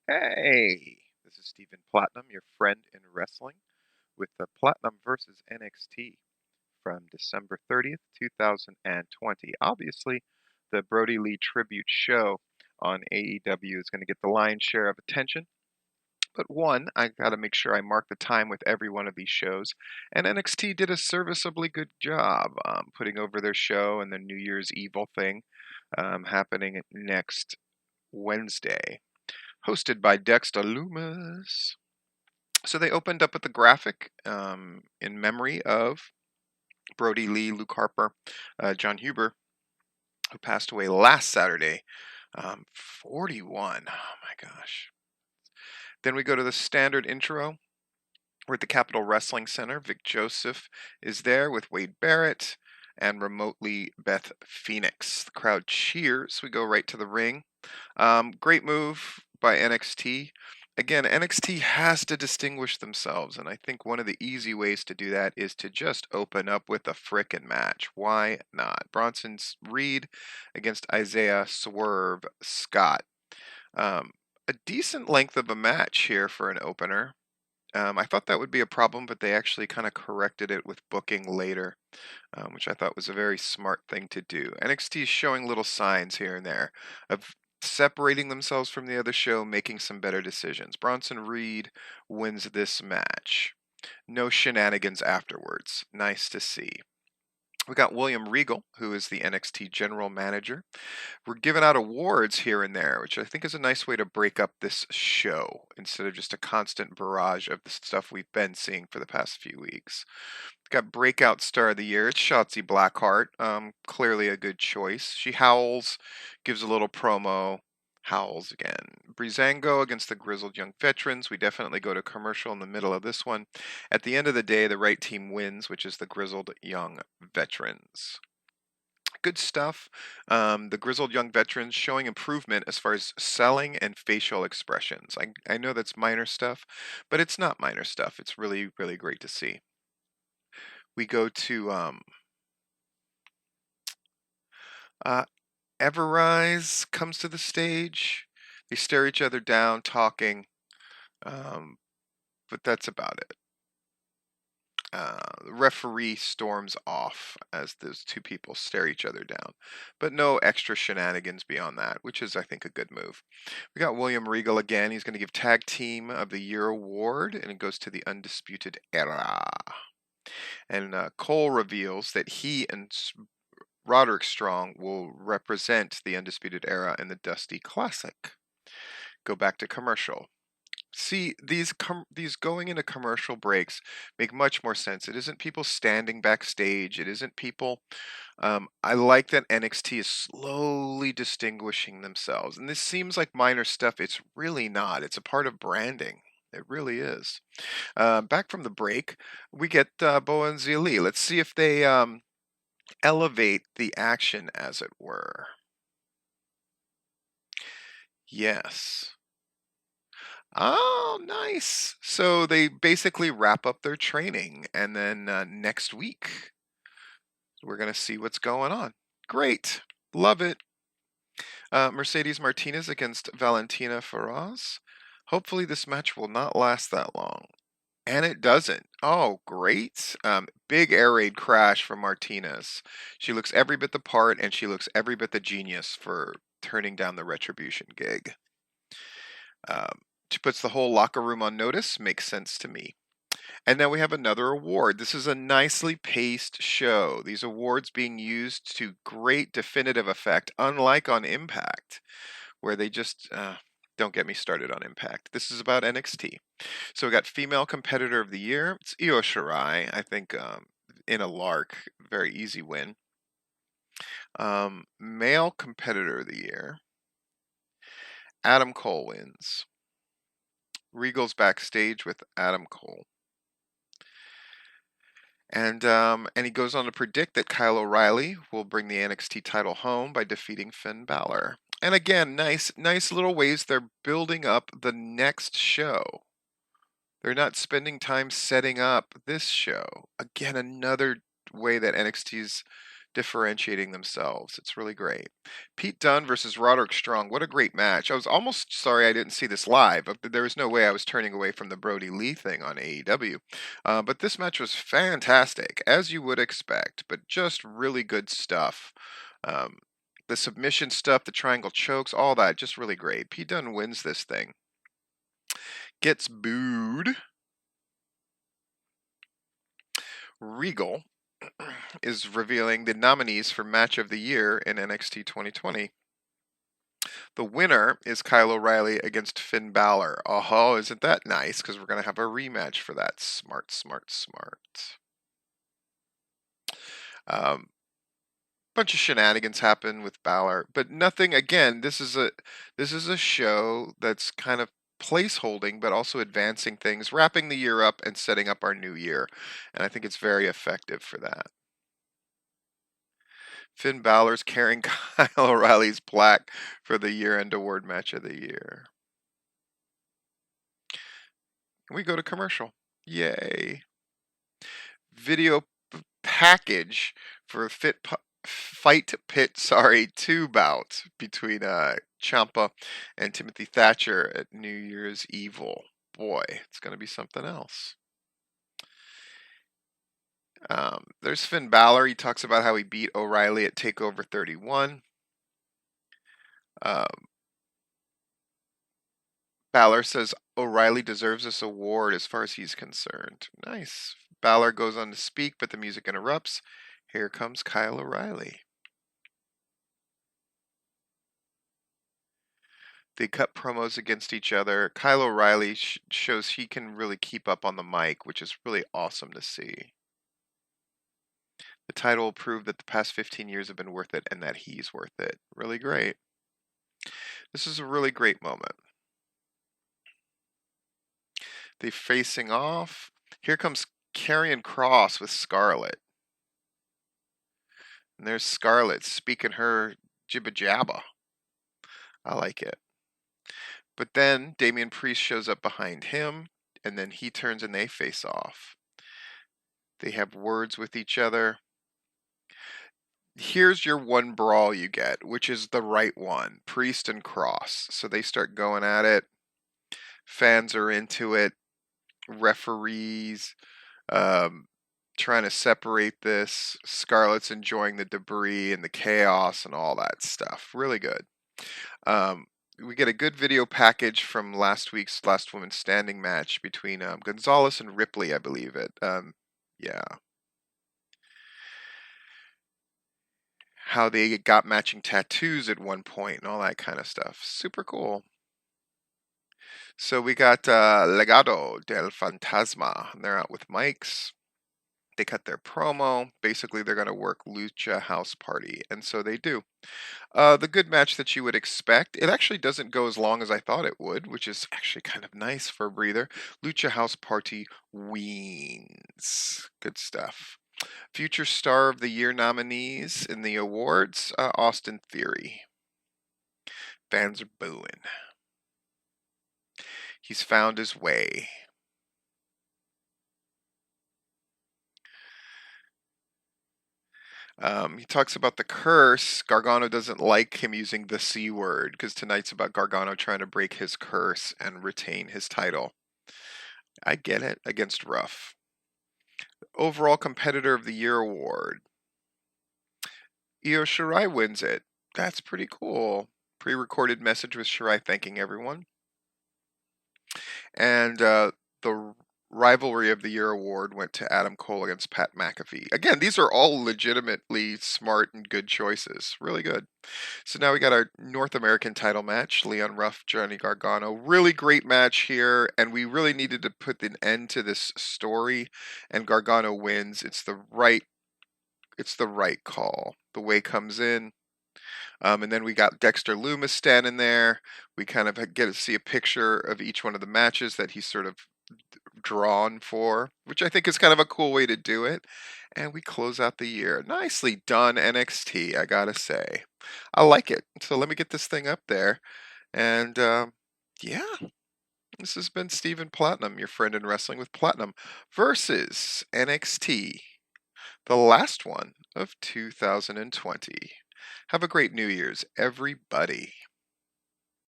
Hey, this is Stephen Platinum, your friend in wrestling, with the Platinum versus NXT from December 30th, 2020. Obviously, the Brody Lee tribute show on AEW is going to get the lion's share of attention. But one, I got to make sure I mark the time with every one of these shows. And NXT did a serviceably good job putting over their show and the New Year's Evil thing happening next Wednesday, hosted by Dexter Loomis. So they opened up with the graphic in memory of Brody Lee, Luke Harper, John Huber, who passed away last Saturday, 41. Oh my gosh. Then we go to the standard intro. We're at the Capitol Wrestling Center. Vic Joseph is there with Wade Barrett and remotely Beth Phoenix. The crowd cheers. We go right to the ring. Great move by NXT. Again, NXT has to distinguish themselves, and I think one of the easy ways to do that is to just open up with a frickin' match. Why not? Bronson Reed against Isaiah Swerve Scott. A decent length of a match here for an opener. I thought that would be a problem, but they actually kind of corrected it with booking later, which I thought was a very smart thing to do. NXT is showing little signs here and there of separating themselves from the other show, making some better decisions. Bronson Reed wins this match. No shenanigans afterwards. Nice to see. We got William Regal, who is the NXT general manager. We're giving out awards here and there, which I think is a nice way to break up this show instead of just a constant barrage of the stuff we've been seeing for the past few weeks. We've got Breakout Star of the Year. It's Shotzi Blackheart. Clearly a good choice. She howls, gives a little promo, howls again. Breezango against the Grizzled Young Veterans. We definitely go to commercial in the middle of this one. At the end of the day, the right team wins, which is the Grizzled Young Veterans. Good stuff. The Grizzled Young Veterans showing improvement as far as selling and facial expressions. I know that's minor stuff, but it's not minor stuff. It's really, really great to see. We go to Everrise comes to the stage. They stare each other down, talking, but that's about it. The referee storms off as those two people stare each other down, but no extra shenanigans beyond that, which is, I think, a good move. We got William Regal again. He's going to give Tag Team of the Year award, and it goes to the Undisputed Era. And Cole reveals that he and Roderick Strong will represent the Undisputed Era in the Dusty Classic. Go back to commercial. See, these going into commercial breaks make much more sense. It isn't people standing backstage. It isn't people. I like that NXT is slowly distinguishing themselves, and this seems like minor stuff. It's really not. It's a part of branding. It really is. Back from the break, we get Boa and Zia Lee. Let's see if they elevate the action, as it were. Yes. Oh, nice. So they basically wrap up their training, and then next week we're going to see what's going on. Great. Love it. Mercedes Martinez against Valentina Feroz. Hopefully this match will not last that long. And it doesn't. Oh, great. Big air raid crash from Martinez. She looks every bit the part, and she looks every bit the genius for turning down the Retribution gig. She puts the whole locker room on notice. Makes sense to me. And now we have another award. This is a nicely paced show. These awards being used to great definitive effect, unlike on Impact, where they just don't get me started on Impact. This is about NXT. So we got Female Competitor of the Year. It's Io Shirai. I think in a lark, very easy win. Male Competitor of the Year. Adam Cole wins. Regal's backstage with Adam Cole. And he goes on to predict that Kyle O'Reilly will bring the NXT title home by defeating Finn Balor. And again, nice little ways they're building up the next show. They're not spending time setting up this show. Again, another way that NXT's differentiating themselves. It's really great. Pete Dunne versus Roderick Strong. What a great match. I was almost sorry I didn't see this live, but there was no way I was turning away from the Brody Lee thing on AEW. But this match was fantastic, as you would expect, but just really good stuff. Um, the submission stuff, the triangle chokes, all that, just really great. Pete Dunne wins this thing. Gets booed. Regal is revealing the nominees for Match of the Year in NXT 2020. The winner is Kyle O'Reilly against Finn Balor. Oh, isn't that nice? Because we're going to have a rematch for that. Smart, smart, smart. Bunch of shenanigans happen with Balor, but nothing. Again, this is a show that's kind of placeholding, but also advancing things, wrapping the year up and setting up our new year, and I think it's very effective for that. Finn Balor's carrying Kyle O'Reilly's plaque for the year-end award match of the year. We go to commercial. Yay. Video package for Fight Pit 2 bout between Ciampa and Timothy Thatcher at New Year's Evil. Boy, it's going to be something else. There's Finn Balor. He talks about how he beat O'Reilly at TakeOver 31. Balor says O'Reilly deserves this award as far as he's concerned. Nice. Balor goes on to speak, but the music interrupts. Here comes Kyle O'Reilly. They cut promos against each other. Kyle O'Reilly shows he can really keep up on the mic, which is really awesome to see. The title will prove that the past 15 years have been worth it and that he's worth it. Really great. This is a really great moment. They facing off. Here comes Karrion Kross with Scarlett. And there's Scarlett speaking her jibba jabba. I like it. But then Damian Priest shows up behind him, and then he turns and they face off. They have words with each other. Here's your one brawl you get, which is the right one, Priest and Kross. So they start going at it. Fans are into it. Referees trying to separate this. Scarlett's enjoying the debris and the chaos and all that stuff. Really good. We get a good video package from last week's Last Woman Standing match between Gonzalez and Ripley, I believe it. Yeah. How they got matching tattoos at one point and all that kind of stuff. Super cool. So we got Legato del Fantasma. They're out with mics. They cut their promo. Basically, they're going to work Lucha House Party. And so they do. The good match that you would expect. It actually doesn't go as long as I thought it would, which is actually kind of nice for a breather. Lucha House Party wins. Good stuff. Future Star of the Year nominees in the awards, Austin Theory. Fans are booing. He's found his way. He talks about the curse. Gargano doesn't like him using the C word because tonight's about Gargano trying to break his curse and retain his title. I get it. Against Ruff. Overall Competitor of the Year award. Io Shirai wins it. That's pretty cool. Pre-recorded message with Shirai thanking everyone. And the Rivalry of the Year award went to Adam Cole against Pat McAfee. Again, these are all legitimately smart and good choices. Really good. So now we got our North American title match. Leon Ruff, Johnny Gargano. Really great match here, and we really needed to put an end to this story, and Gargano wins. It's the right call. The way comes in. And then we got Dexter Lumis standing there. We kind of get to see a picture of each one of the matches that he's sort of drawn for, which I think is kind of a cool way to do it. And we close out the year. Nicely done, NXT, I gotta say. I like it. So let me get this thing up there. And yeah, this has been Stephen Platinum, your friend in wrestling with Platinum, versus NXT. the last one of 2020. Have a great New Year's, everybody.